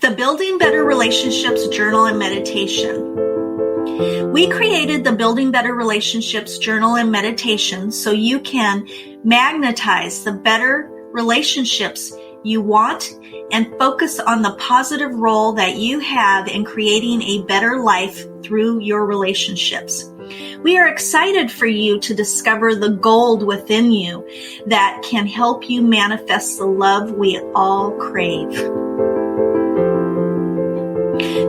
The Building Better Relationships Journal and Meditation. We created the Building Better Relationships Journal and Meditation so you can magnetize the better relationships you want and focus on the positive role that you have in creating a better life through your relationships. We are excited for you to discover the gold within you that can help you manifest the love we all crave.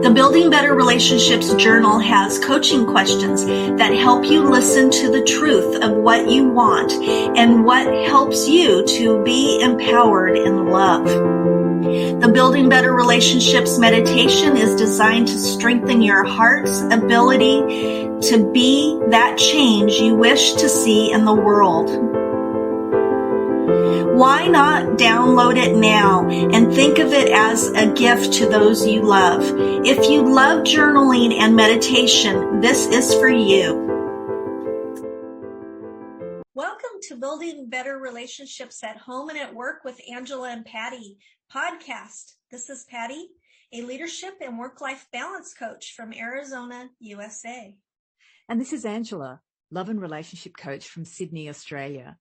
The Building Better Relationships Journal has coaching questions that help you listen to the truth of what you want and what helps you to be empowered in love. The Building Better Relationships meditation is designed to strengthen your heart's ability to be that change you wish to see in the world. Why not download it now and think of it as a gift to those you love? If you love journaling and meditation, this is for you. Welcome to Building Better Relationships at Home and at Work with Angela and Patty podcast. This is Patty, a leadership and work-life balance coach from Arizona, USA. And this is Angela, love and relationship coach from Sydney, Australia.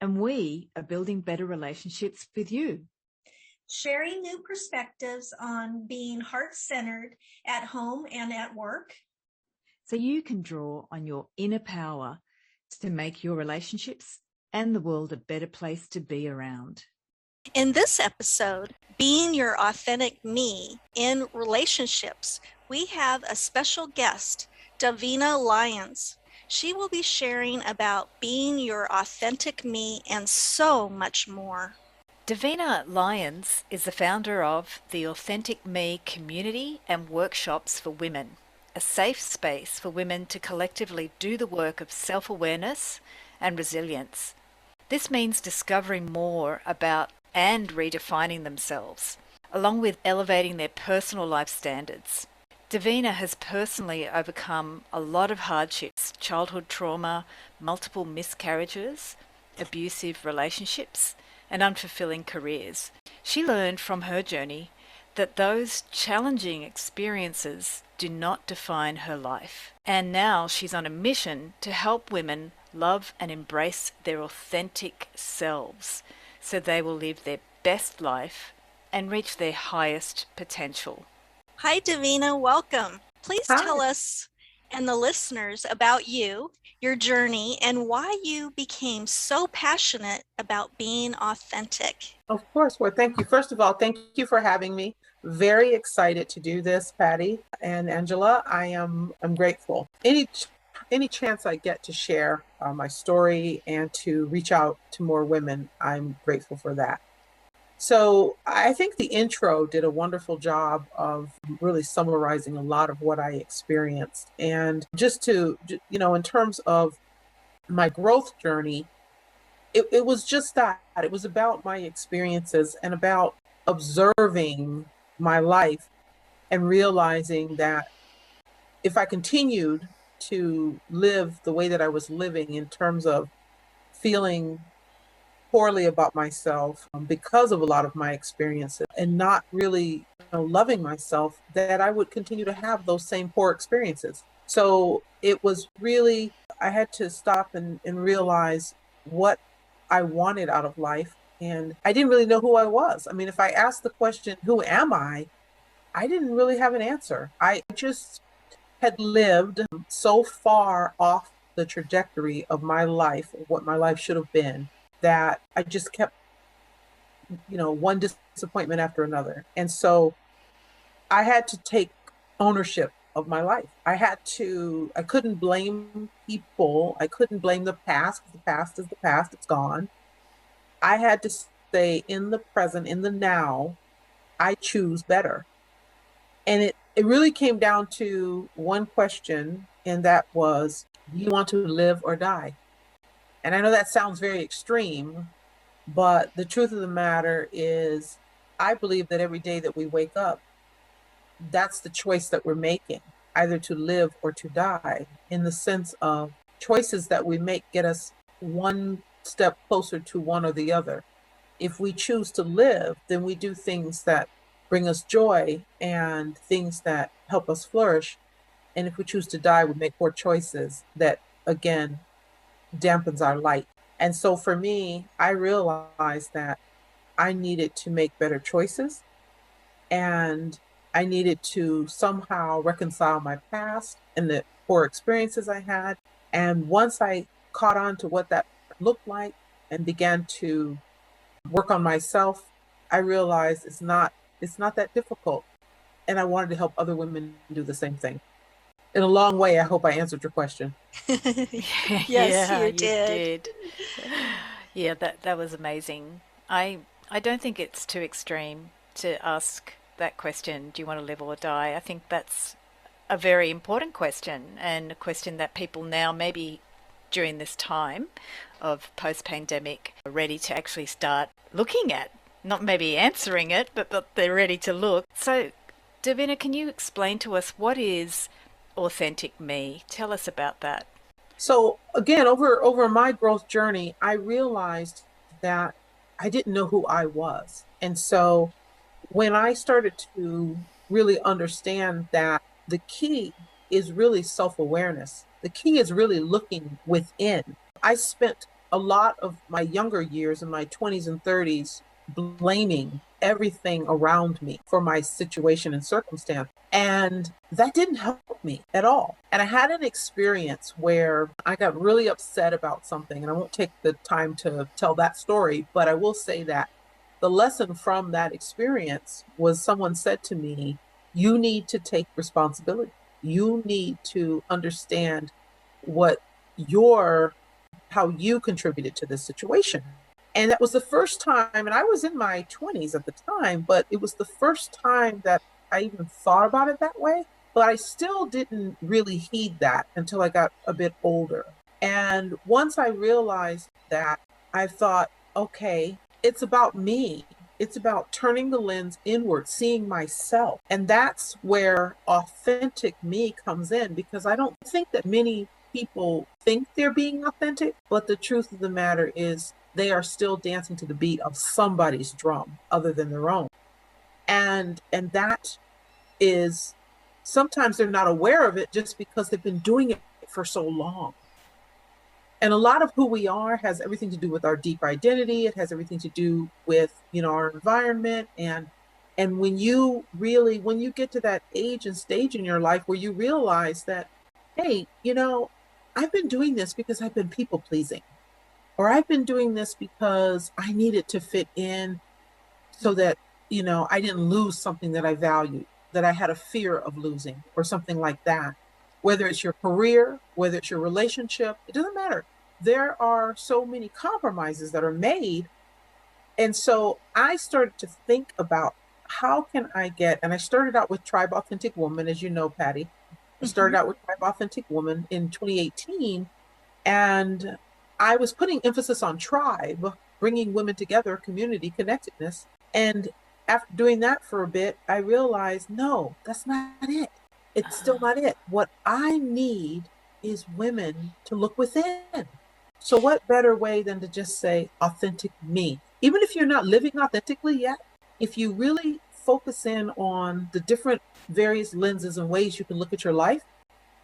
And we are building better relationships with you. Sharing new perspectives on being heart-centered at home and at work. So you can draw on your inner power to make your relationships and the world a better place to be around. In this episode, Being Your Authentic Me in Relationships, we have a special guest, Davina Lyons. She will be sharing about being your authentic me and so much more. Davina Lyons is the founder of the Authentic Me community and workshops for women, a safe space for women to collectively do the work of self-awareness and resilience. This means discovering more about and redefining themselves, along with elevating their personal life standards. Davina has personally overcome a lot of hardships, childhood trauma, multiple miscarriages, abusive relationships, and unfulfilling careers. She learned from her journey that those challenging experiences do not define her life. And now she's on a mission to help women love and embrace their authentic selves so they will live their best life and reach their highest potential. Hi, Davina. Welcome. Please Hi. tell us and the listeners about you, your journey, and why you became so passionate about being authentic. Of course. Well, thank you. First of all, thank you for having me. Very excited to do this, Patty and Angela. I'm grateful. Any chance I get to share my story and to reach out to more women, I'm grateful for that. So I think the intro did a wonderful job of really summarizing a lot of what I experienced. And just to, in terms of my growth journey, it was just that. It was about my experiences and about observing my life and realizing that if I continued to live the way that I was living in terms of feeling poorly about myself because of a lot of my experiences and not really loving myself, that I would continue to have those same poor experiences. So it was really, I had to stop and realize what I wanted out of life. And I didn't really know who I was. I mean, if I asked the question, who am I didn't really have an answer. I just had lived so far off the trajectory of my life, of what my life should have been, that I just kept, one disappointment after another. And so I had to take ownership of my life. I couldn't blame people. I couldn't blame the past. The past is the past. It's gone. I had to stay in the present, in the now. I choose better. And it really came down to one question, and that was, do you want to live or die? And I know that sounds very extreme, but the truth of the matter is, I believe that every day that we wake up, that's the choice that we're making, either to live or to die, in the sense of choices that we make get us one step closer to one or the other. If we choose to live, then we do things that bring us joy and things that help us flourish. And if we choose to die, we make poor choices that, again, dampens our light. And so for me, I realized that I needed to make better choices, and I needed to somehow reconcile my past and the poor experiences I had. And once I caught on to what that looked like and began to work on myself, I realized it's not that difficult. And I wanted to help other women do the same thing. In a long way, I hope I answered your question. Yes, Yes, you you did. did. Yeah, that was amazing. I don't think it's too extreme to ask that question, do you want to live or die? I think that's a very important question, and a question that people now, maybe during this time of post-pandemic, are ready to actually start looking at, not maybe answering it, but they're ready to look. So, Davina, can you explain to us what is authentic me? Tell us about that. So again, over my growth journey, I realized that I didn't know who I was. And so when I started to really understand that the key is really self-awareness, the key is really looking within. I spent a lot of my younger years in my 20s and 30s blaming everything around me for my situation and circumstance. And that didn't help me at all. And I had an experience where I got really upset about something. And I won't take the time to tell that story, but I will say that the lesson from that experience was someone said to me, you need to take responsibility. You need to understand what your how you contributed to this situation. And that was the first time, and I was in my 20s at the time, but it was the first time that I even thought about it that way. But I still didn't really heed that until I got a bit older. And once I realized that, I thought, okay, it's about me. It's about turning the lens inward, seeing myself. And that's where authentic me comes in, because I don't think that many people think they're being authentic, but the truth of the matter is they are still dancing to the beat of somebody's drum other than their own. And that is, sometimes they're not aware of it just because they've been doing it for so long. And a lot of who we are has everything to do with our deep identity. It has everything to do with, our environment. And when you get to that age and stage in your life where you realize that, hey, I've been doing this because I've been people pleasing, or I've been doing this because I needed to fit in so that, I didn't lose something that I valued, that I had a fear of losing, or something like that. Whether it's your career, whether it's your relationship, it doesn't matter. There are so many compromises that are made. And so I started to think about, how can I get, and I started out with Tribe Authentic Woman, as you know, Patty. I started out with Tribe Authentic Woman in 2018. And I was putting emphasis on tribe, bringing women together, community, connectedness. And after doing that for a bit, I realized, no, that's not it. It's still not it. What I need is women to look within. So what better way than to just say authentic me? Even if you're not living authentically yet, if you really focus in on the different various lenses and ways you can look at your life,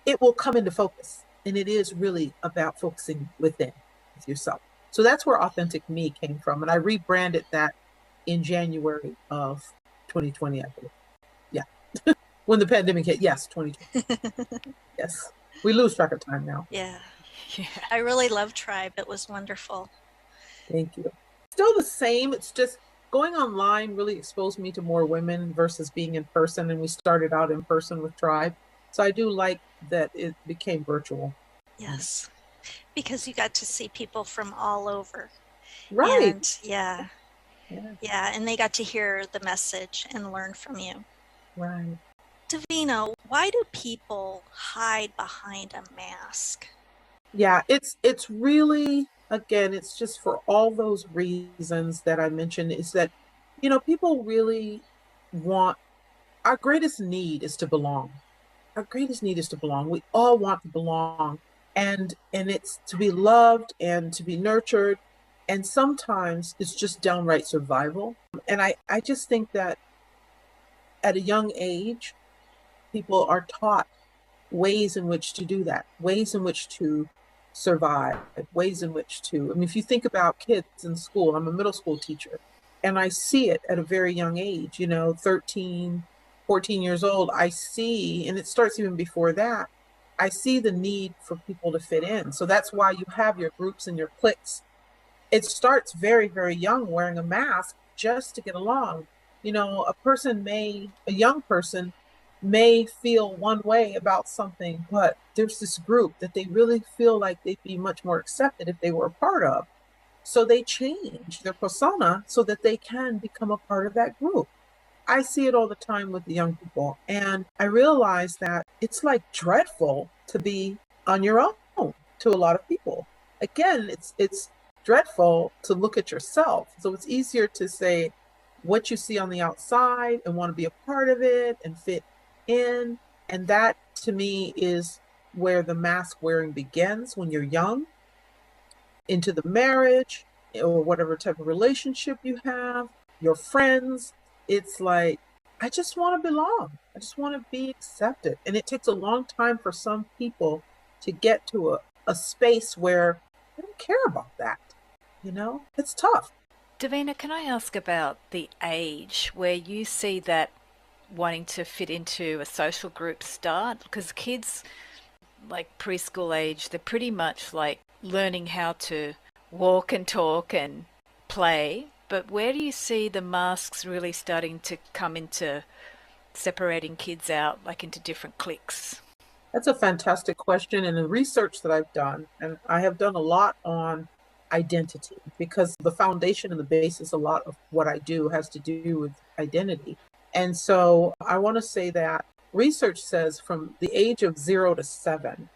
it will come into focus. And it is really about focusing within with yourself. So that's where authentic me came from. And I rebranded that in January of 2020, I believe. Yeah. When the pandemic hit. Yes, 2020. Yes. We lose track of time now. Yeah. Yeah. I really love Tribe. It was wonderful. Thank you. Still the same. It's just going online really exposed me to more women versus being in person. And we started out in person with Tribe. So I do like that it became virtual. Yes. Because you got to see people from all over. Right. And yeah. And they got to hear the message and learn from you. Right. Davina, why do people hide behind a mask? Yeah, it's really, again, it's just for all those reasons that I mentioned, is that, people really want, our greatest need is to belong. Our greatest need is to belong. We all want to belong, and it's to be loved and to be nurtured. And sometimes it's just downright survival. And I just think that at a young age, people are taught ways in which to do that, ways in which to survive, ways in which to, I mean, if you think about kids in school, I'm a middle school teacher, and I see it at a very young age, 13, 14 years old. I see, and it starts even before that, I see the need for people to fit in. So that's why you have your groups and your cliques. It starts very, very young, wearing a mask just to get along. A young person may feel one way about something, but there's this group that they really feel like they'd be much more accepted if they were a part of. So they change their persona so that they can become a part of that group. I see it all the time with the young people. And I realize that it's like dreadful to be on your own to a lot of people. Again, it's dreadful to look at yourself. So it's easier to say what you see on the outside and want to be a part of it and fit in. And that to me is where the mask wearing begins when you're young, into the marriage or whatever type of relationship you have, your friends. It's like, I just want to belong. I just want to be accepted. And it takes a long time for some people to get to a space where they don't care about that. It's tough. Davina, can I ask about the age where you see that wanting to fit into a social group start? Because kids, like preschool age, they're pretty much like learning how to walk and talk and play. But where do you see the masks really starting to come into separating kids out, like into different cliques? That's a fantastic question. And the research that I've done, and I have done a lot on identity, because the foundation and the basis, a lot of what I do has to do with identity. And so I want to say that research says from the age of 0 to 7,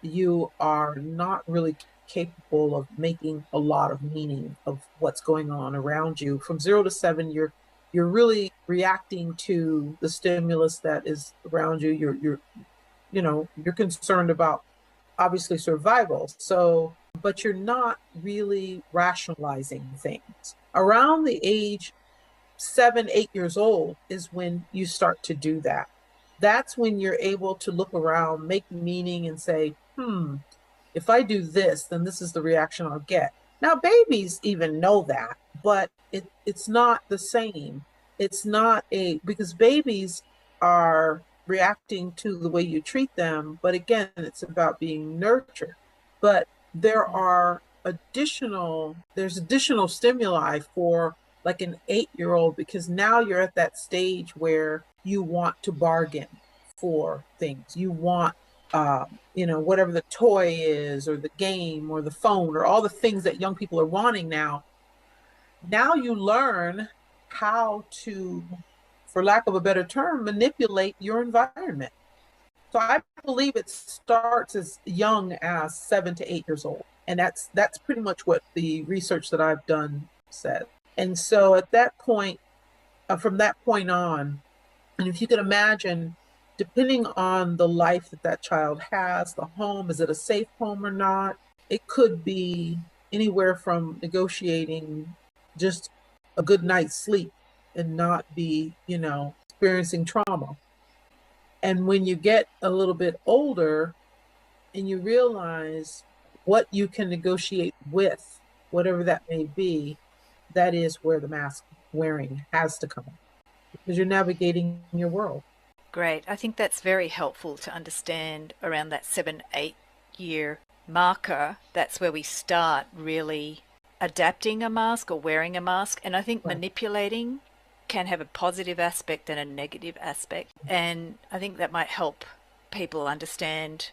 you are not really capable of making a lot of meaning of what's going on around you. From 0 to 7, you're really reacting to the stimulus that is around you. You're concerned about obviously survival. So, but you're not really rationalizing things. Around the age 7, 8 years old is when you start to do that. That's when you're able to look around, make meaning, and say, if I do this, then this is the reaction I'll get. Now, babies even know that, but it's not the same. It's not because babies are reacting to the way you treat them. But again, it's about being nurtured. But there's additional stimuli for like an 8-year-old, because now you're at that stage where you want to bargain for things. You want, whatever the toy is or the game or the phone or all the things that young people are wanting now. Now you learn how to, for lack of a better term, manipulate your environment. So I believe it starts as young as 7 to 8 years old. And that's pretty much what the research that I've done said. And so at that point, from that point on, and if you can imagine, depending on the life that child has, the home, is it a safe home or not? It could be anywhere from negotiating just a good night's sleep and not be, experiencing trauma. And when you get a little bit older and you realize what you can negotiate with, whatever that may be, that is where the mask wearing has to come, because you're navigating your world. Great. I think that's very helpful to understand around that 7-8 year marker. That's where we start really adapting a mask or wearing a mask. And I think manipulating can have a positive aspect and a negative aspect. And I think that might help people understand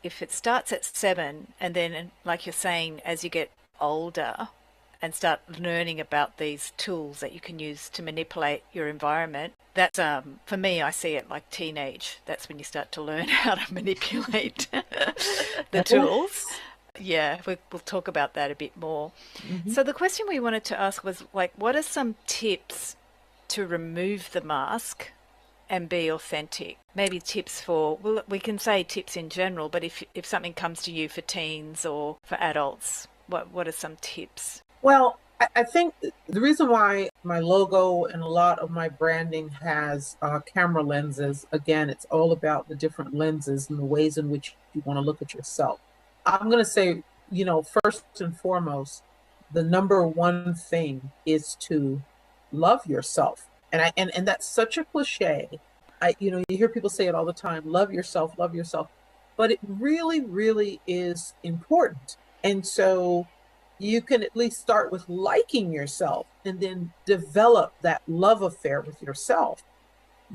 if it starts at 7 and then, like you're saying, as you get older and start learning about these tools that you can use to manipulate your environment. That's, for me, I see it like teenage. That's when you start to learn how to manipulate the tools. Yeah, we'll talk about that a bit more. Mm-hmm. So the question we wanted to ask was, like, what are some tips to remove the mask and be authentic? Maybe tips for, well, we can say tips in general, but if something comes to you for teens or for adults, what are some tips? Well, I think the reason why my logo and a lot of my branding has camera lenses, again, it's all about the different lenses and the ways in which you want to look at yourself. I'm going to say, first and foremost, the number one thing is to love yourself. And that's such a cliche. You hear people say it all the time, love yourself. But it really, really is important. And so you can at least start with liking yourself and then develop that love affair with yourself.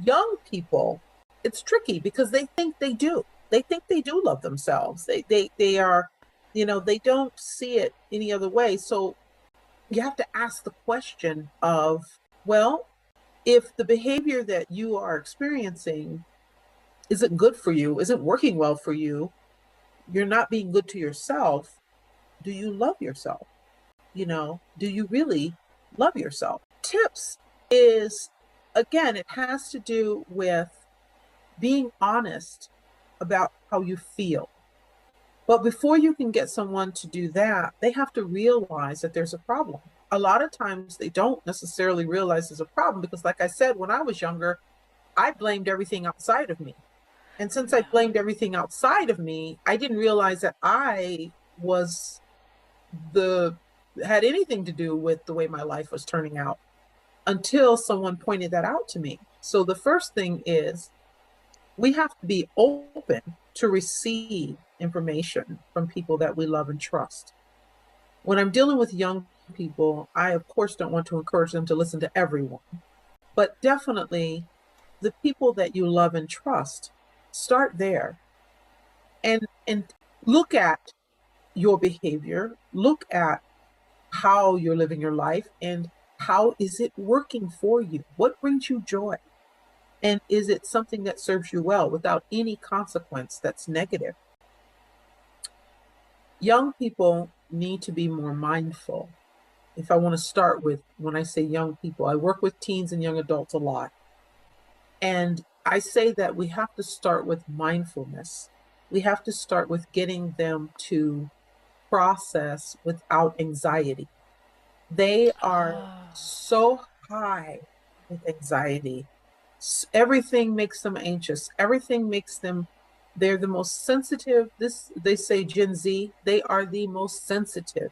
Young people, it's tricky because they think they do. They think they do love themselves. They are, they don't see it any other way. So you have to ask the question of, well, if the behavior that you are experiencing isn't good for you, isn't working well for you, you're not being good to yourself, do you love yourself? Do you really love yourself? Tips is, again, it has to do with being honest about how you feel. But before you can get someone to do that, they have to realize that there's a problem. A lot of times they don't necessarily realize there's a problem because, like I said, when I was younger, I blamed everything outside of me. And since I blamed everything outside of me, I didn't realize that I was had anything to do with the way my life was turning out until someone pointed that out to me. So the first thing is we have to be open to receive information from people that we love and trust. When I'm dealing with young people, I of course don't want to encourage them to listen to everyone, but definitely the people that you love and trust, start there and look at your behavior, look at how you're living your life and how is it working for you? What brings you joy? And is it something that serves you well without any consequence that's negative? Young people need to be more mindful. If I want to start with, when I say young people, I work with teens and young adults a lot. And I say that we have to start with mindfulness. We have to start with getting them to process without anxiety. They are so high with anxiety. Everything makes them anxious. Everything makes them, they're the most sensitive. They say Gen Z, they are the most sensitive.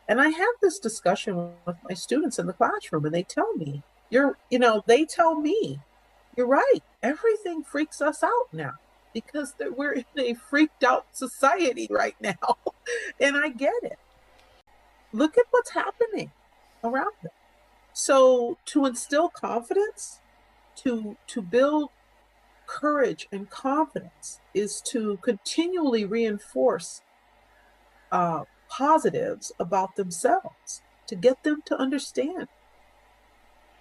And I have this discussion with my students in the classroom and they tell me, they tell me, you're right. Everything freaks us out now because we're in a freaked out society right now. And I get it. Look at what's happening around them. So to instill confidence, to build courage and confidence is to continually reinforce positives about themselves, to get them to understand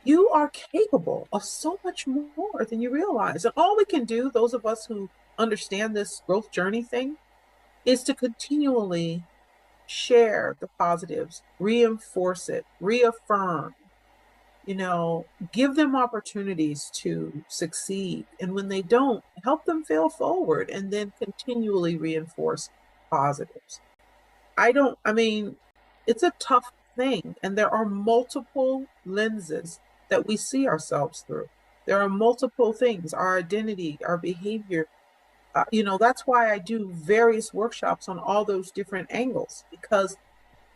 you are capable of so much more than you realize. And all we can do, those of us who understand this growth journey thing, is to continually share the positives, reinforce it, reaffirm, give them opportunities to succeed. And when they don't, help them fail forward and then continually reinforce positives. It's a tough thing. And there are multiple lenses that we see ourselves through. There are multiple things, our identity, our behavior. That's why I do various workshops on all those different angles, because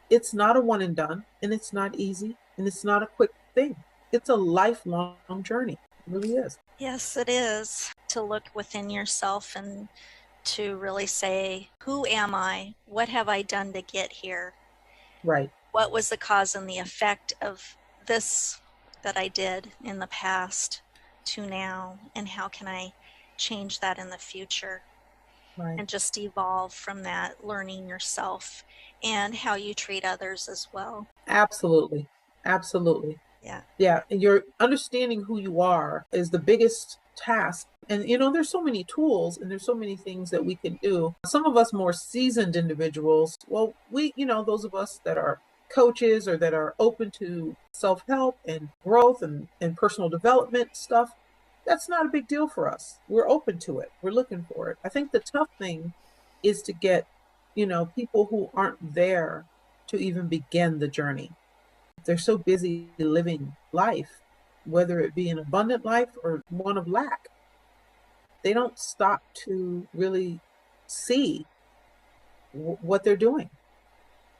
it's not a one and done, and it's not easy, and it's not a quick thing. It's a lifelong journey. It really is. Yes, it is. To look within yourself and to really say, who am I? What have I done to get here? Right. What was the cause and the effect of this that I did in the past to now? And how can I change that in the future? Right. And just evolve from that, learning yourself and how you treat others as well. Absolutely. Absolutely. Yeah. Yeah. And you're understanding who you are is the biggest task. And, there's so many tools and there's so many things that we can do. Some of us more seasoned individuals, well, those of us that are coaches or that are open to self-help and growth and personal development stuff, that's not a big deal for us. We're open to it. We're looking for it. I think the tough thing is to get, people who aren't there to even begin the journey. they're so busy living life, whether it be an abundant life or one of lack, they don't stop to really see what they're doing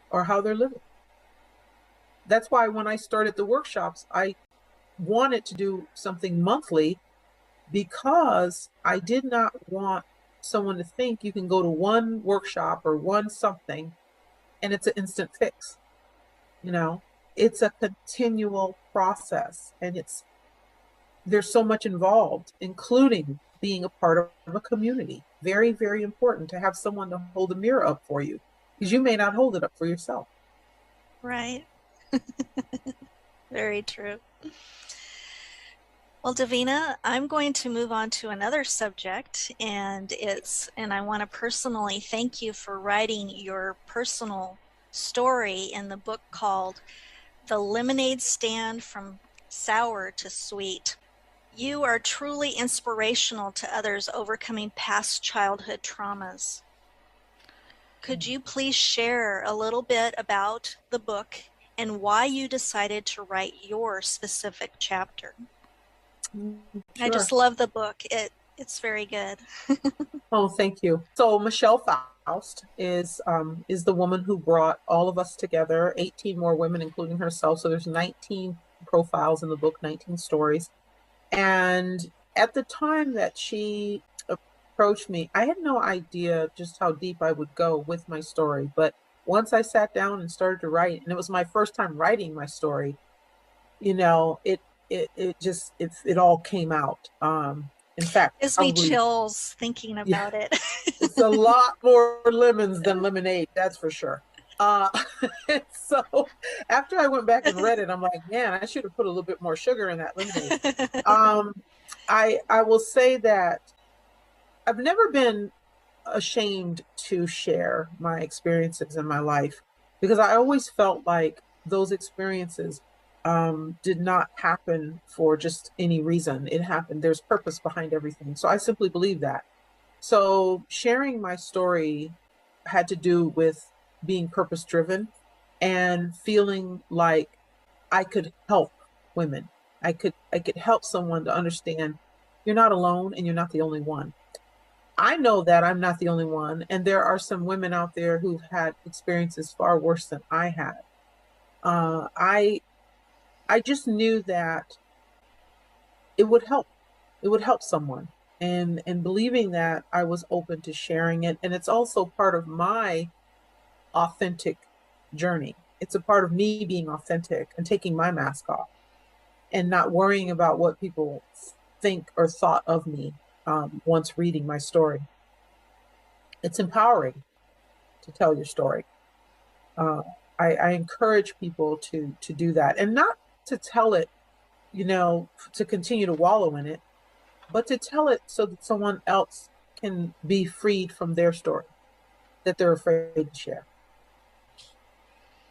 or how they're living. That's why when I started the workshops, I wanted to do something monthly, because I did not want someone to think you can go to one workshop or one something and it's an instant fix. You know, it's a continual process, and there's so much involved, including being a part of a community. Very, very important to have someone to hold a mirror up for you, because you may not hold it up for yourself. Right. Very true. Well, Davina, I'm going to move on to another subject, and I want to personally thank you for writing your personal story in the book called The Lemonade Stand from Sour to Sweet. You are truly inspirational to others overcoming past childhood traumas. Could you please share a little bit about the book and why you decided to write your specific chapter? Sure. I just love the book. It's very good. Oh, thank you. So Michelle Faust is the woman who brought all of us together, 18 more women, including herself. So there's 19 profiles in the book, 19 stories. And at the time that she approached me, I had no idea just how deep I would go with my story. But once I sat down and started to write, and it was my first time writing my story, you know, it all came out. In fact, Gives me chills thinking about it. It's a lot more lemons than lemonade, that's for sure. So after I went back and read it, I'm like, man, I should have put a little bit more sugar in that lemonade. I will say that I've never been ashamed to share my experiences in my life, because I always felt like those experiences did not happen for just any reason. It happened, there's purpose behind everything. So I simply believe that. So sharing my story had to do with being purpose driven and feeling like I could help women. I could help someone to understand you're not alone and you're not the only one. I know that I'm not the only one, and there are some women out there who've had experiences far worse than I had. I just knew that it would help. It would help someone, and believing that, I was open to sharing it. And it's also part of my authentic journey. It's a part of me being authentic and taking my mask off and not worrying about what people think or thought of me once reading my story. It's empowering to tell your story. I encourage people to do that, and not to tell it, you know, to continue to wallow in it, but to tell it so that someone else can be freed from their story that they're afraid to share.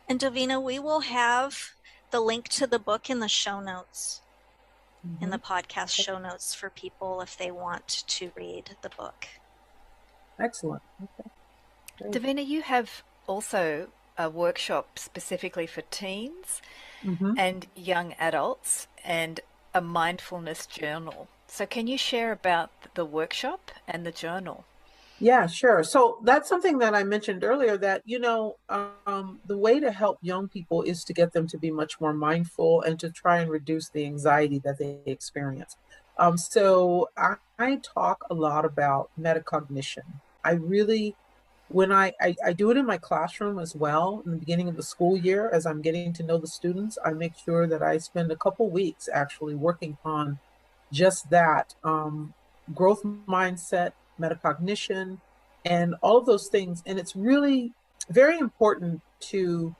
And Davina, we will have the link to the book in the show notes, in the podcast show notes, for people if they want to read the book. Excellent. Okay. Great. Davina, you have also a workshop specifically for teens and young adults, and a mindfulness journal. So can you share about the workshop and the journal? Yeah, sure. So that's something that I mentioned earlier, that, you know, the way to help young people is to get them to be much more mindful and to try and reduce the anxiety that they experience. So I talk a lot about metacognition. I really, when I do it in my classroom as well, in the beginning of the school year, as I'm getting to know the students, I make sure that I spend a couple weeks actually working on just that, growth mindset, metacognition, and all of those things. And it's really very important to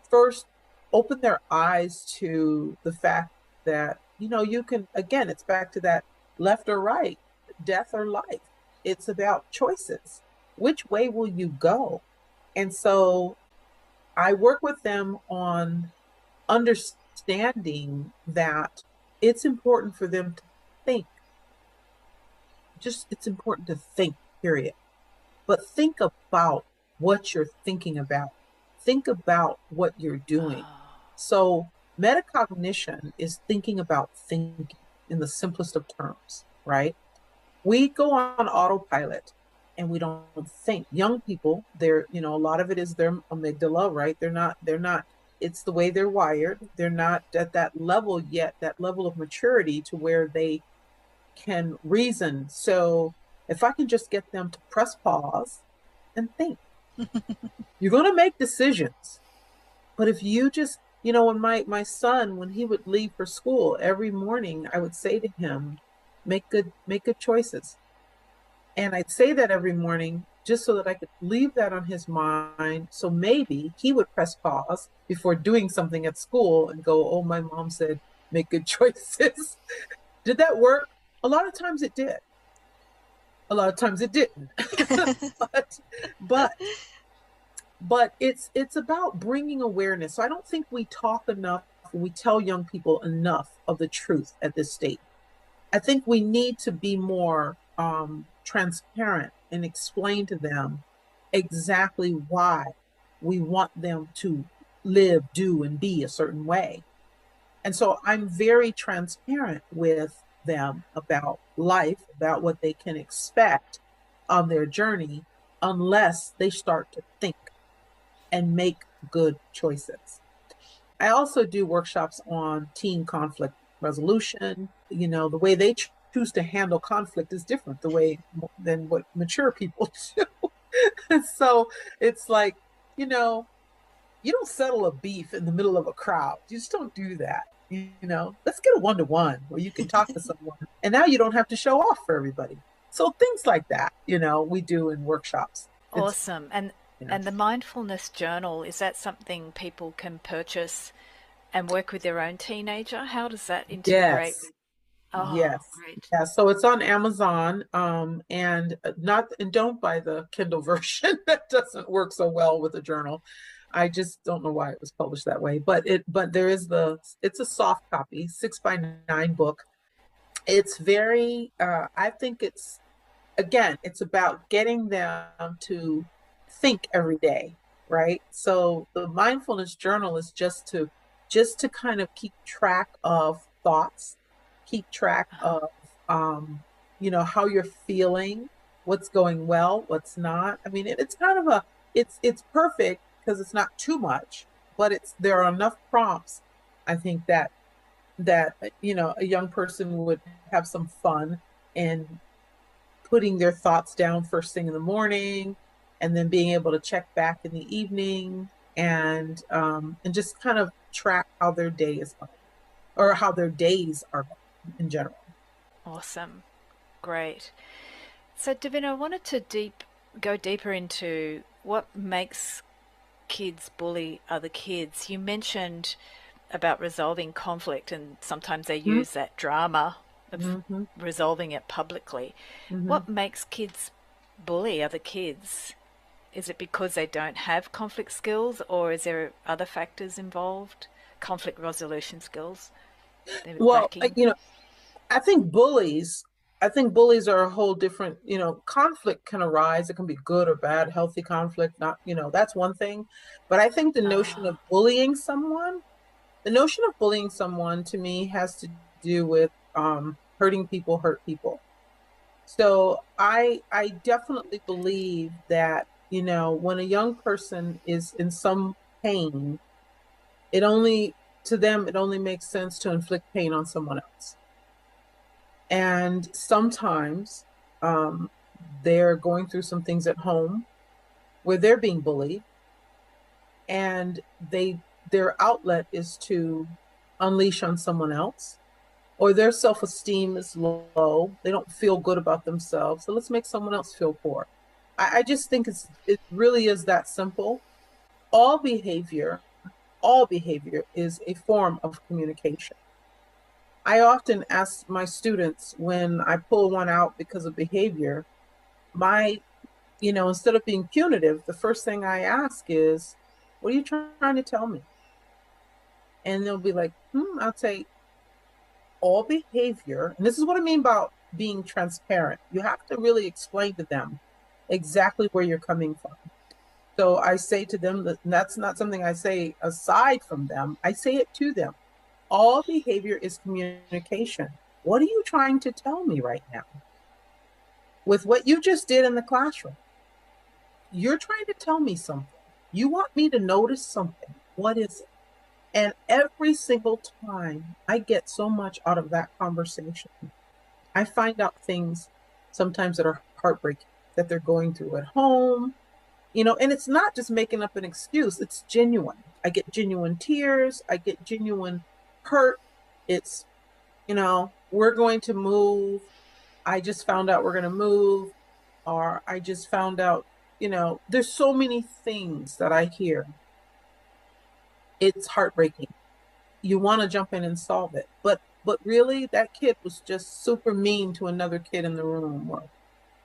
first open their eyes to the fact that, you know, you can, again, it's back to that left or right, death or life. It's about choices. Which way will you go? And so I work with them on understanding that it's important for them to think. It's important to think, period. But think about what you're thinking about. Think about what you're doing. So Metacognition is thinking about thinking in the simplest of terms, right? We go on autopilot and we don't think. Young people, they're, a lot of it is their amygdala, right? They're not, it's the way they're wired. They're not at that level yet, that level of maturity to where they can reason. So if I can just get them to press pause and think, you're going to make decisions. But if you just, when my son, when he would leave for school every morning, I would say to him, make good choices. And I'd say that every morning just so that I could leave that on his mind. So maybe he would press pause before doing something at school and go, oh, my mom said, make good choices. Did that work? A lot of times it did. A lot of times it didn't. but it's about bringing awareness. So I don't think we talk enough, we tell young people enough of the truth at this stage. I think we need to be more transparent and explain to them exactly why we want them to live, do, and be a certain way. And so I'm very transparent with them about life, about what they can expect on their journey, unless they start to think and make good choices. I also do workshops on teen conflict resolution. The way they choose to handle conflict is different than what mature people do. So it's like, you don't settle a beef in the middle of a crowd. You just don't do that. Let's get a one-to-one where you can talk to someone and now you don't have to show off for everybody. So things like that, we do in workshops. Awesome. And the mindfulness journal, is that something people can purchase and work with their own teenager? How does that integrate? Yes. Oh, Yes. great. Yeah. So it's on Amazon, and don't buy the Kindle version. That doesn't work so well with a journal. I just don't know why it was published that way. But there is it's a soft copy, 6x9 book. It's very, I think it's about getting them to think every day, right? So the mindfulness journal is just to kind of keep track of thoughts, keep track of how you're feeling, what's going well, what's not. I mean, it's kind of it's perfect because it's not too much, but there are enough prompts, I think, that a young person would have some fun in putting their thoughts down first thing in the morning, and then being able to check back in the evening, and just kind of track how their day is going, or how their days are going in general. Awesome. Great. So, Davina, I wanted to go deeper into what makes kids bully other kids. You mentioned about resolving conflict, and sometimes they use that drama of resolving it publicly. What makes kids bully other kids? Is it because they don't have conflict skills, or is there other factors involved? Conflict resolution skills? Well, I think bullies are a whole different, conflict can arise. It can be good or bad, healthy conflict, not, that's one thing. But I think the notion of bullying someone to me has to do with hurting people hurt people. So I definitely believe that, when a young person is in some pain, to them, it only makes sense to inflict pain on someone else. And sometimes they're going through some things at home where they're being bullied, and their outlet is to unleash on someone else, or their self-esteem is low. They don't feel good about themselves. So let's make someone else feel poor. I just think it really is that simple. All behavior is a form of communication. I often ask my students, when I pull one out because of behavior, instead of being punitive, the first thing I ask is, what are you trying to tell me? And they'll be like, I'll say, all behavior, and this is what I mean about being transparent. You have to really explain to them exactly where you're coming from. So I say to them that's not something I say aside from them. I say it to them. all behavior is communication. What are you trying to tell me right now? With what you just did in the classroom, you're trying to tell me something. You want me to notice something. What is it? And every single time I get so much out of that conversation, I find out things sometimes that are heartbreaking that they're going through at home, and it's not just making up an excuse, it's genuine. I get genuine tears, I get genuine hurt. It's, we're going to move. I just found out we're going to move, or I just found out, there's so many things that I hear. It's heartbreaking. You want to jump in and solve it. But really, that kid was just super mean to another kid in the room, or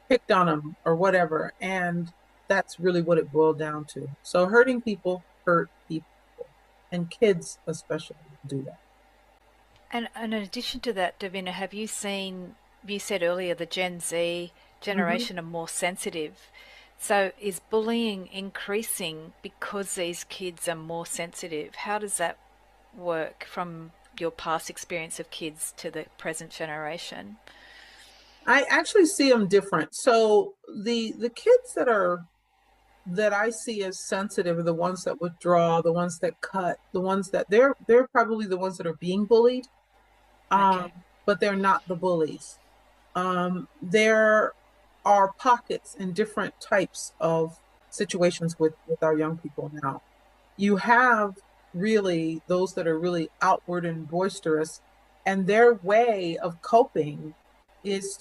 picked on him or whatever. And that's really what it boiled down to. So hurting people hurt people, and kids especially do that. And in addition to that, Davina, have you seen, you said earlier, the Gen Z generation are more sensitive. So is bullying increasing because these kids are more sensitive? How does that work from your past experience of kids to the present generation? I actually see them different. So the kids that I see as sensitive are the ones that withdraw, the ones that cut, the ones that they're probably the ones that are being bullied, Okay. but they're not the bullies. There are pockets in different types of situations with our young people now. You have really those that are really outward and boisterous, and their way of coping is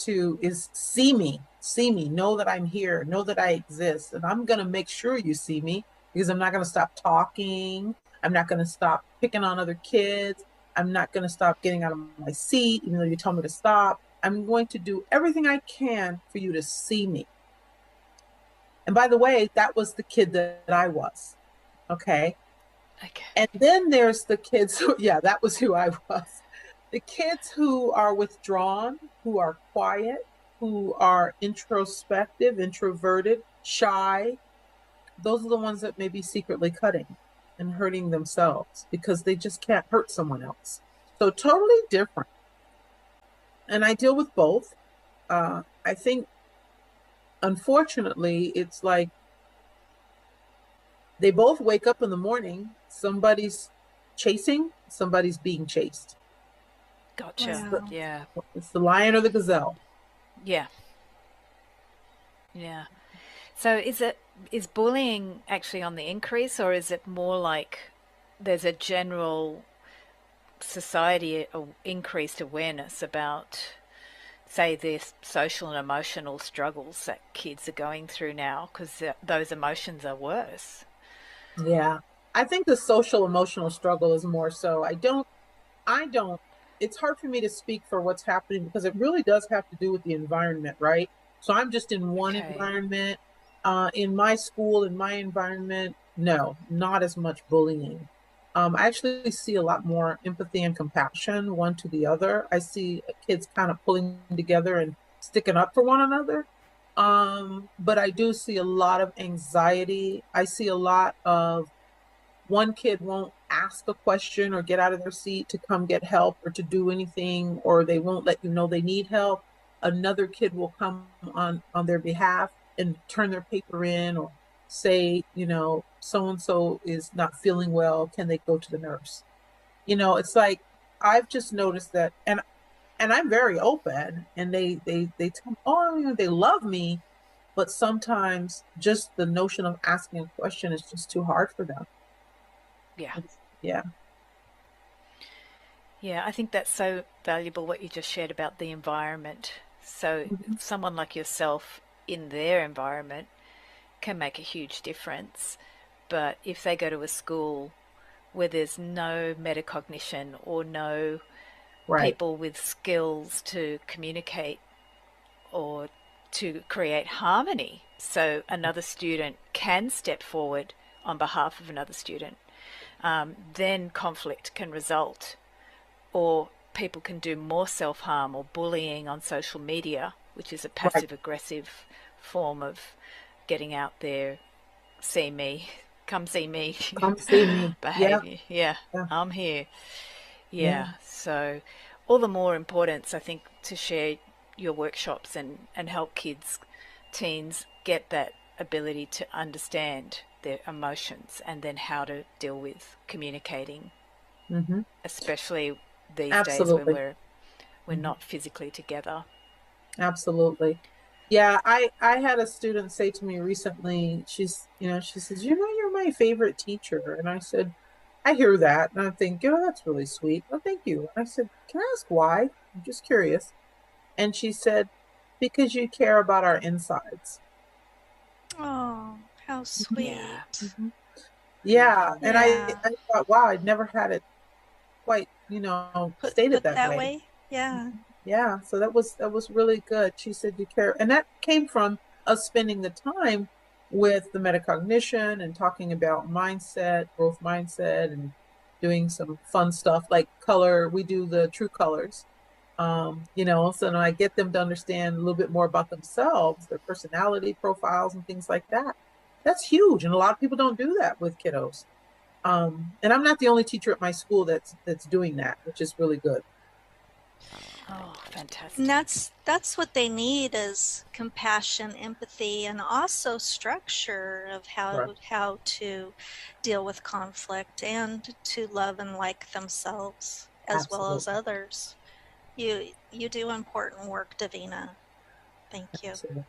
see me, know that I'm here, know that I exist, and I'm going to make sure you see me, because I'm not going to stop talking. I'm not going to stop picking on other kids. I'm not going to stop getting out of my seat, even though you tell me to stop. I'm going to do everything I can for you to see me. And by the way, that was the kid that I was. Okay. And then there's the kids who, yeah, that was who I was. The kids who are withdrawn, who are quiet, who are introspective, introverted, shy, those are the ones that may be secretly cutting and hurting themselves because they just can't hurt someone else. So totally different. And I deal with both. I think, unfortunately, it's like they both wake up in the morning, somebody's chasing, somebody's being chased. Gotcha. Wow. Yeah. It's the lion or the gazelle. Yeah. Yeah. So is bullying actually on the increase, or is it more like there's a general society increased awareness about, say, the social and emotional struggles that kids are going through now, because those emotions are worse? Yeah. I think the social emotional struggle is more so. I don't, it's hard for me to speak for what's happening because it really does have to do with the environment, right? So I'm just in one Okay. environment. In my school, in my environment, no, not as much bullying. I actually see a lot more empathy and compassion one to the other. I see kids kind of pulling together and sticking up for one another. But I do see a lot of anxiety. I see a lot of one kid won't ask a question or get out of their seat to come get help or to do anything, or they won't let you know they need help. Another kid will come on their behalf and turn their paper in, or say, so and so is not feeling well, can they go to the nurse? It's like I've just noticed that, and I'm very open, and they tell me, oh, they love me, but sometimes just the notion of asking a question is just too hard for them. Yeah. Yeah. Yeah, I think that's so valuable what you just shared about the environment. So Mhm. someone like yourself in their environment can make a huge difference. But if they go to a school where there's no metacognition or no Right. people with skills to communicate or to create harmony, so another student can step forward on behalf of another student, then conflict can result, or people can do more self-harm or bullying on social media, which is a Right. passive aggressive form of getting out there, see me, come see me Come see me. Yeah. behavior. Yeah, Yeah. I'm here. Yeah. So all the more importance, I think, to share your workshops and help kids, teens get that ability to understand their emotions and then how to deal with communicating, Mm-hmm. especially these days when Absolutely. we're Mm-hmm. not physically together. Absolutely. Yeah, I had a student say to me recently, she says, you're my favorite teacher. And I said, I hear that. And I think, that's really sweet. Well, thank you. And I said, can I ask why? I'm just curious. And she said, because you care about our insides. Oh, how Yeah. sweet. Mhm. Yeah. Beautiful. And Yeah. I thought, wow, I'd never had it quite, stated Put that that way. way. Yeah. Yeah, so that was really good. She said you care, and that came from us spending the time with the metacognition and talking about mindset, growth mindset, and doing some fun stuff like color. We do the true colors, so then I get them to understand a little bit more about themselves, their personality profiles, and things like that. That's huge, and a lot of people don't do that with kiddos. And I'm not the only teacher at my school that's doing that, which is really good. Oh, And fantastic. that's what they need is compassion, empathy, and also structure of Right. how to deal with conflict and to love and like themselves as well as Absolutely. others. You do important work, Davina. Thank you. Absolutely.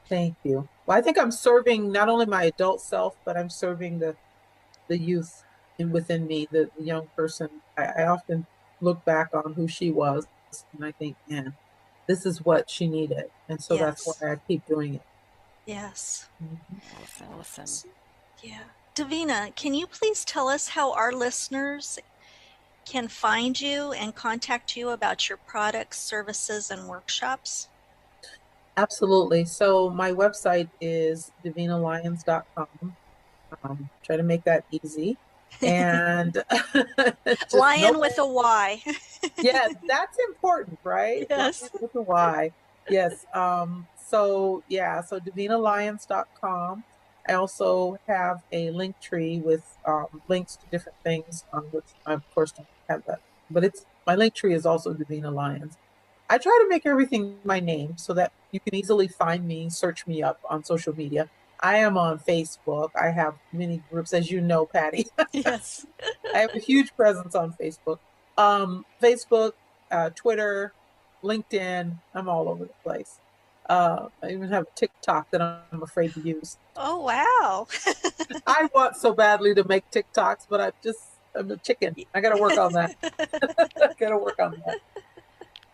Thank you. Well, I think I'm serving not only my adult self, but I'm serving the youth within me, the young person. I often look back on who she was, and I think, man, this is what she needed, and so that's why Yes. I keep doing it. Yes. Mhm. Awesome. Awesome. Yeah. Davina, can you please tell us how our listeners can find you and contact you about your products, services, and workshops? Absolutely. So my website is davinalyons.com. Try to make that easy, and just no. Lion with a Y. Yes, that's important, right? Lion Yes. with a Y. Yes. So yeah, so DavinaLyons.com. I also have a link tree with links to different things on which I of course don't have that. But it's my link tree is also Davina Lyons. I try to make everything my name so that you can easily find me, search me up on social media. I am on Facebook. I have many groups, as you know, Patty. Yes. I have a huge presence on Facebook. Facebook, Twitter, LinkedIn. I'm all over the place. I even have TikTok that I'm afraid to use. Oh, wow. I want so badly to make TikToks, but I'm a chicken. I got to work on that. I got to work on that.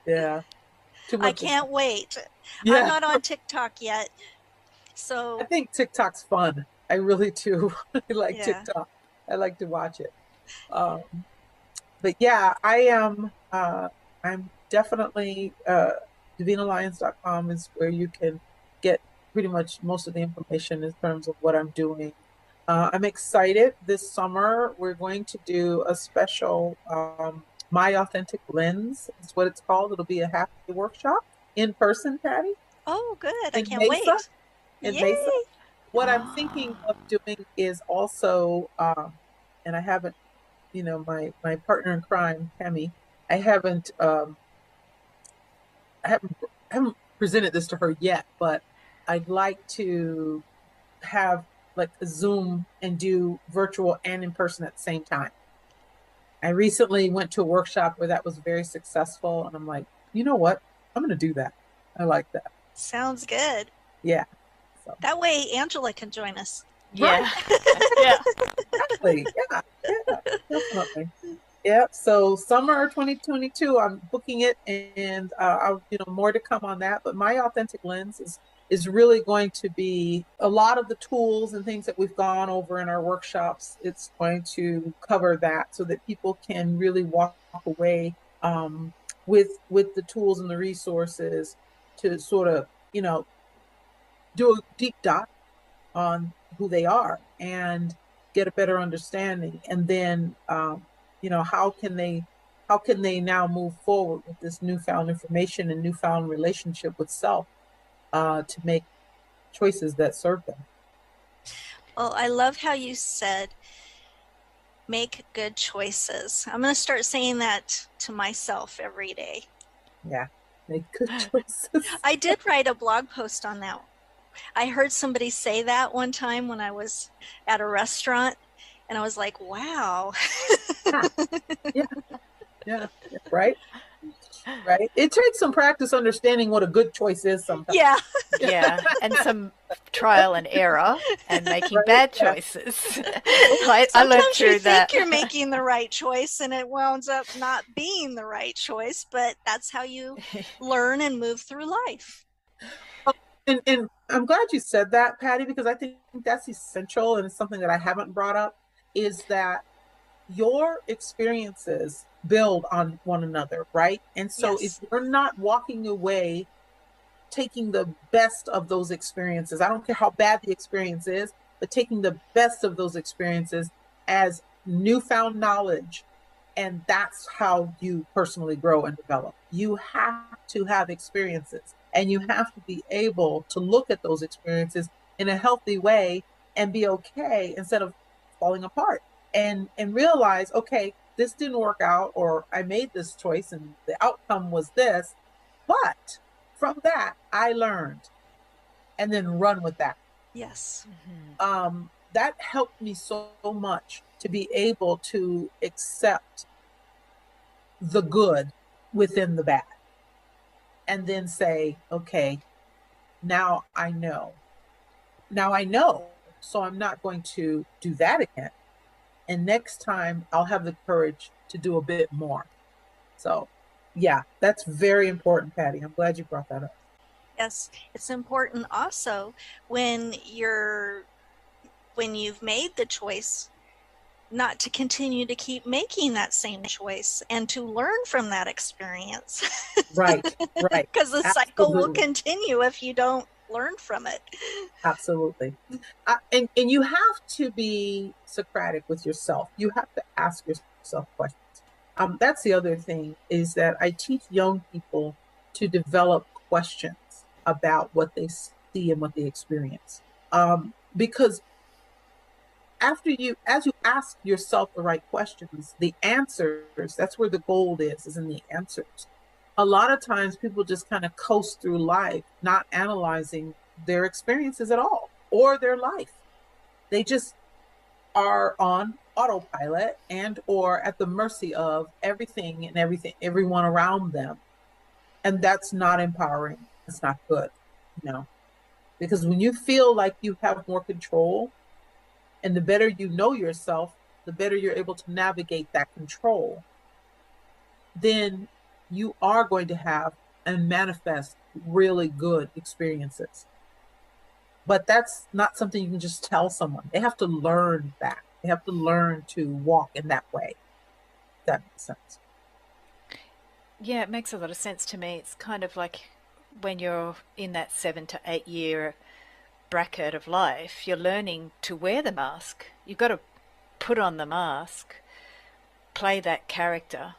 Yeah, too I much. can't wait. I'm Yeah, not on TikTok yet. I So, think TikTok's fun. I really do. I like yeah. TikTok. I like to watch it. Um, but yeah, I'm definitely DavinaLyons.com is where you can get pretty much most of the information in terms of what I'm doing. I'm excited. This summer, we're going to do a special My Authentic Lens is what it's called. It'll be a half day workshop in person, Patty, Oh, good. I in can't Mesa. wait. In Yay. Mesa. What I'm thinking Ah. of doing is also, and I haven't, my partner in crime, Tammy, I haven't, I haven't, I haven't presented this to her yet, but I'd like to have like a Zoom and do virtual and in person at the same time. I recently went to a workshop where that was very successful, and I'm like, you know what? I'm going to do that. I like that. Sounds good. Yeah. So, That way Angela can join us. right. Yeah. Yeah. Exactly. Yeah. Yeah. Definitely. Yeah. So summer 2022, I'm booking it, and more to come on that. But my authentic lens is really going to be a lot of the tools and things that we've gone over in our workshops. It's going to cover that so that people can really walk away with the tools and the resources to sort of do a deep dive on who they are and get a better understanding, and then how can they now move forward with this newfound information and newfound relationship with self, to make choices that serve them. Well, I love how you said Make good choices. I'm going to start saying that to myself every day. Yeah, make good choices. I did write a blog post on that. I heard somebody say that one time when I was at a restaurant, and I was like, wow. Yeah, yeah, yeah, right. Right. It takes some practice understanding what a good choice is sometimes. Yeah. Yeah, and some trial and error and making Right. bad Yeah. choices. I learned Sometimes you through that. think you're making the right choice and it winds up not being the right choice, but that's how you learn and move through life. And I'm glad you said that, Patty, because I think that's essential, and it's something that I haven't brought up, is that your experiences build on one another, right? And so if Yes. you're not walking away taking the best of those experiences, I don't care how bad the experience is, but taking the best of those experiences as newfound knowledge, and that's how you personally grow and develop. You have to have experiences, and you have to be able to look at those experiences in a healthy way and be okay instead of falling apart, and realize, okay, this didn't work out, or I made this choice and the outcome was this, but from that I learned, and then run with that. Yes. That helped me so much to be able to accept the good within the bad, and then say, okay, now I know. Now I know. So I'm not going to do that again. And next time I'll have the courage to do a bit more. So, yeah, that's very important, Patty. I'm glad you brought that up. Yes. It's important also when you've made the choice not to continue to keep making that same choice and to learn from that experience. Right, right. Because the cycle will continue if you don't learn from it. Absolutely. And you have to be Socratic with yourself. You have to ask yourself questions. That's the other thing, is that I teach young people to develop questions about what they see and what they experience. Because as you ask yourself the right questions, the answers, that's where the gold is in the answers. A lot of times people just kind of coast through life, not analyzing their experiences at all or their life. They just are on autopilot and or at the mercy of everyone around them. And that's not empowering. It's not good, you know, because when you feel like you have more control, and the better you know yourself, the better you're able to navigate that control, then you are going to have and manifest really good experiences. But that's not something you can just tell someone. They have to learn that. They have to learn to walk in that way. If that makes sense. Yeah, it makes a lot of sense to me. It's kind of like when you're in that 7 to 8 year bracket of life, you're learning to wear the mask. You've got to put on the mask, play that character,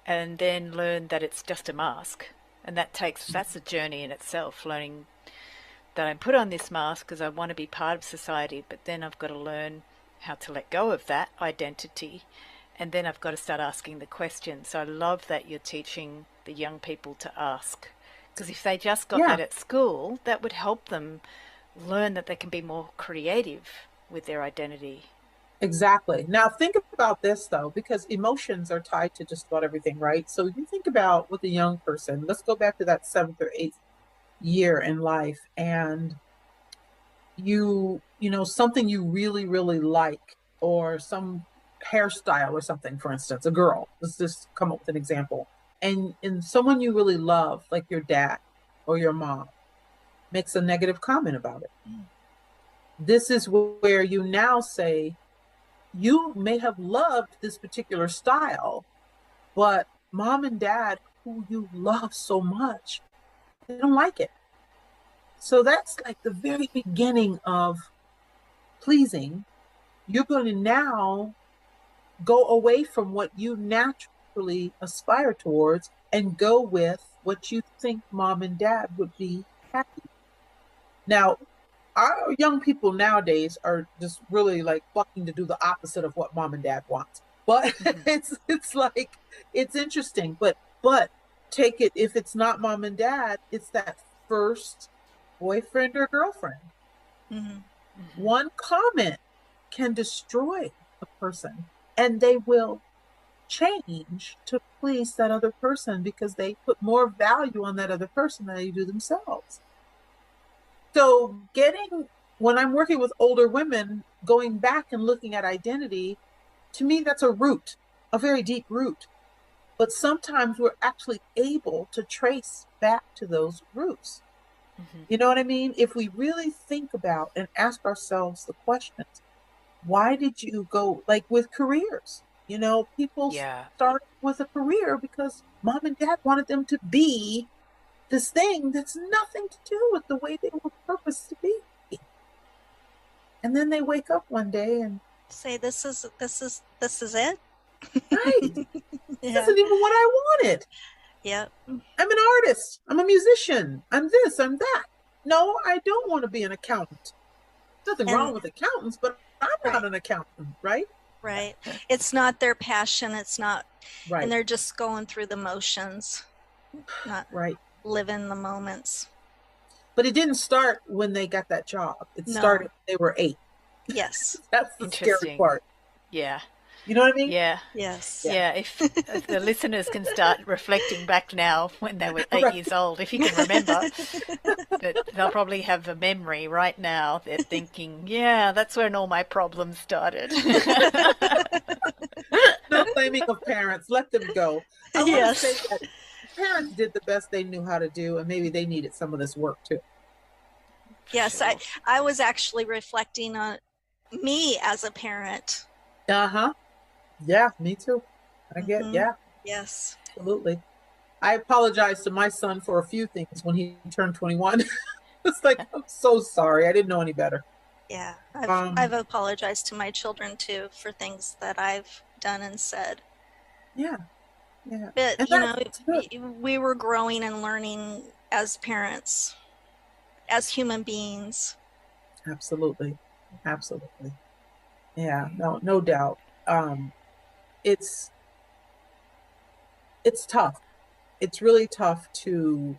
and then learn that it's just a mask. And that's a journey in itself, learning that I put on this mask because I want to be part of society, but then I've got to learn how to let go of that identity, and then I've got to start asking the questions. So I love that you're teaching the young people to ask, because if they just got that at school, that would help them learn that they can be more creative with their identity. Exactly. Now think about this though, because emotions are tied to just about everything, right? So you think about with a young person, let's go back to that 7th or 8th year in life, and you know something you really really like, or some hairstyle or something, for instance, a girl, let's just come up with an example, and someone you really love, like your dad or your mom, makes a negative comment about it. This is where you now say, you may have loved this particular style, but mom and dad, who you love so much, they don't like it. So that's like the very beginning of pleasing. You're going to now go away from what you naturally aspire towards and go with what you think mom and dad would be happy. Now, our young people nowadays are just really like bucking to do the opposite of what mom and dad wants. But it's like, it's interesting. But take it, if it's not mom and dad, it's that first boyfriend or girlfriend. One comment can destroy a person, and they will change to please that other person because they put more value on that other person than they do themselves. So when I'm working with older women, going back and looking at identity, to me, that's a root, a very deep root. But sometimes we're actually able to trace back to those roots. You know what I mean? If we really think about and ask ourselves the questions, why did you go, like with careers? People start with a career because mom and dad wanted them to be this thing that's nothing to do with the way they were purposed to be. And then they wake up one day and say, this is it. Right. This isn't even what I wanted. Yep. I'm an artist. I'm a musician. I'm this, I'm that. No, I don't want to be an accountant. Nothing wrong with accountants, but I'm not an accountant, right? Right. It's not their passion. It's not, right. And they're just going through the motions, not living the moments. But it didn't start when they got that job. It started when they were 8. Yes. That's the scary part. Yeah. You know what I mean? Yeah. Yes. Yeah. If the listeners can start reflecting back now when they were 8 years old, if you can remember, that they'll probably have a memory right now. They're thinking, yeah, that's when all my problems started. No blaming of parents. Let them go. I want to say that parents did the best they knew how to do, and maybe they needed some of this work too. Yes, sure. I was actually reflecting on me as a parent. Yeah, me too. I get, Yes. Absolutely. I apologized to my son for a few things when he turned 21. It's like, I'm so sorry. I didn't know any better. Yeah. I've apologized to my children too for things that I've done and said. Yeah. Yeah. But, we were growing and learning as parents, as human beings. Absolutely. Absolutely. Yeah, no doubt. It's tough. It's really tough to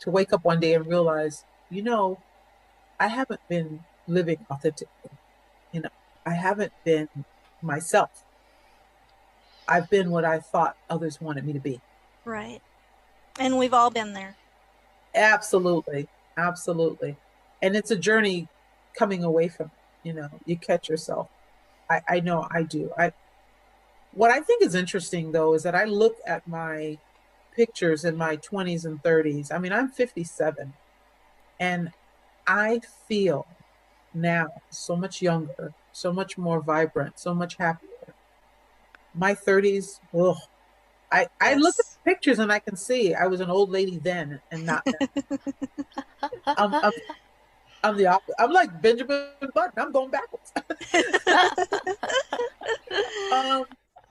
wake up one day and realize, I haven't been living authentically. I haven't been myself. I've been what I thought others wanted me to be. Right. And we've all been there. Absolutely. Absolutely. And it's a journey coming away from, you catch yourself. I know I do. What I think is interesting, though, is that I look at my pictures in my 20s and 30s. I mean, I'm 57, and I feel now so much younger, so much more vibrant, so much happier. My 30s, I look at the pictures and I can see I was an old lady then and not now. I'm the opposite. I'm like Benjamin Button. I'm going backwards.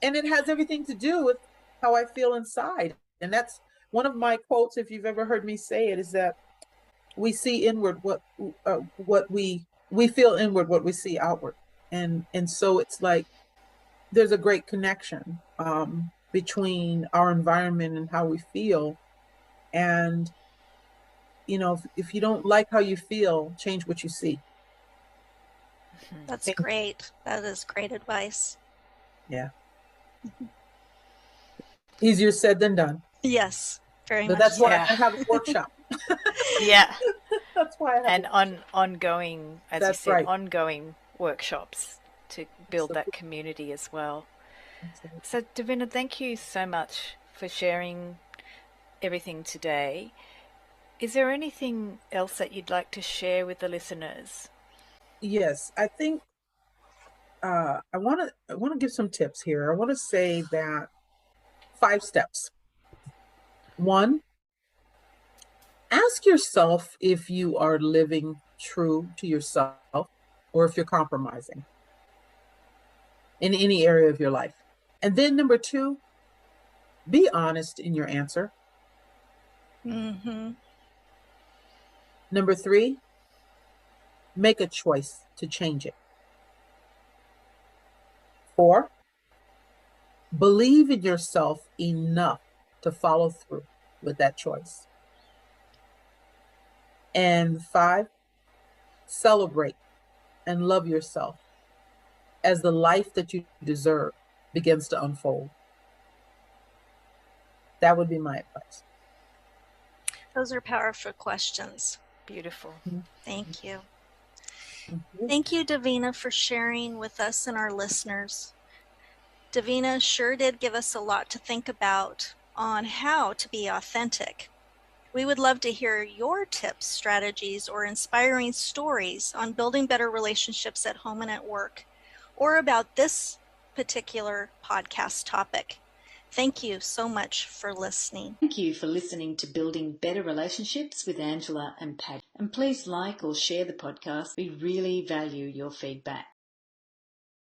And it has everything to do with how I feel inside. And that's one of my quotes, if you've ever heard me say it, is that we see inward what we feel inward what we see outward. And so it's like there's a great connection between our environment and how we feel. And if you don't like how you feel, change what you see. That's great. That is great advice. Yeah. Easier said than done. Yes, very but much. That's why I have a workshop. Yeah. That's why I have ongoing, as That's you said, right. ongoing workshops to build that community as well. Absolutely. So, Davina, thank you so much for sharing everything today. Is there anything else that you'd like to share with the listeners? Yes, I think I want to give some tips here. I want to say that 5 steps. 1, ask yourself if you are living true to yourself or if you're compromising in any area of your life. And then number 2, be honest in your answer. Mm-hmm. Number 3, make a choice to change it. 4, believe in yourself enough to follow through with that choice. And 5, celebrate and love yourself as the life that you deserve begins to unfold. That would be my advice. Those are powerful questions. Beautiful. Thank you. Mm-hmm. Thank you, Davina, for sharing with us and our listeners. Davina sure did give us a lot to think about on how to be authentic. We would love to hear your tips, strategies, or inspiring stories on building better relationships at home and at work, or about this particular podcast topic. Thank you so much for listening. Thank you for listening to Building Better Relationships with Angela and Patty. And please like or share the podcast. We really value your feedback.